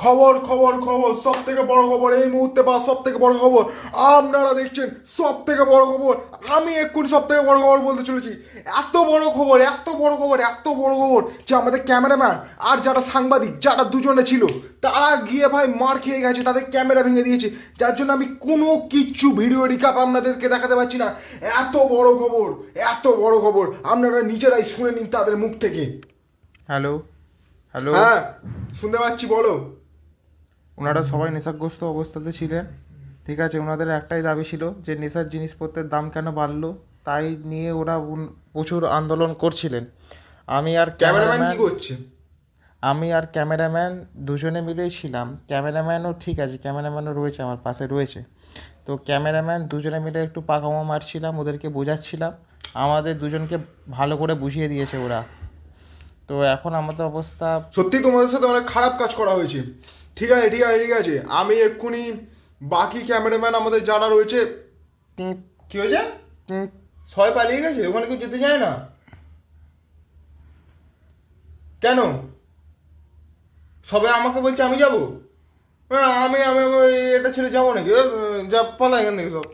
খবর খবর খবর, সব থেকে বড় খবর এই মুহূর্তে, বা সব থেকে বড় খবর আপনারা দেখছেন, সব থেকে বড় খবর। আমি এক্ষুনি সব থেকে বড় খবর বলতে চলেছি। এত বড় খবর, এত বড় খবর, এত বড় খবর যে আমাদের ক্যামেরাম্যান আর যারা সাংবাদিক, যারা দুজনে ছিল, তারা গিয়ে ভাই মার খেয়ে গেছে, তাদের ক্যামেরা ভেঙে দিয়েছে, যার জন্য আমি কোনো কিচ্ছু ভিডিও রিকাপ আপনাদেরকে দেখাতে পারছি না। এত বড় খবর, এত বড় খবর, আপনারা নিজেরাই শুনে নিন তাদের মুখ থেকে। Hello hello. হ্যাঁ, শুনতে পাচ্ছি, বলো। ওনারা সবাই নেশাগ্রস্ত অবস্থাতে ছিলেন। ঠিক আছে, ওনাদের একটাই দাবি ছিল যে নেশার জিনিসপত্রের দাম কেন বাড়লো, তাই নিয়ে ওরা প্রচুর আন্দোলন করছিলেন। আমি আর ক্যামেরাম্যান ক্যামেরাম্যান কি করছে? আমি আর ক্যামেরাম্যান দুজনে মিলেই ছিলাম। ক্যামেরাম্যানও ঠিক আছে, ক্যামেরাম্যানও রয়েছে, আমার পাশে রয়েছে। তো ক্যামেরাম্যান দুজনে মিলে একটু পাকামো মারছিলাম, ওদেরকে বোঝাচ্ছিলাম। আমাদের দুজনকে ভালো করে বুঝিয়ে দিয়েছে ওরা। তো এখন আমাদের অবস্থা। সত্যি তোমাদের সাথে অনেক খারাপ কাজ করা হয়েছে। ঠিক আছে, ঠিক আছে, ঠিক আছে, আমি এক্ষুনি বাকি ক্যামেরাম্যান আমাদের যারা রয়েছে। টিপ কি হয়েছে? টিপ। সবাই পালিয়ে গেছে, ওখানে কেউ যেতে চায় না কেন? সবাই আমাকে বলছে আমি যাবো? হ্যাঁ, আমি আমি আমি এটা ছেড়ে যাবো নাকি? যা, পালা এখান থেকে সব।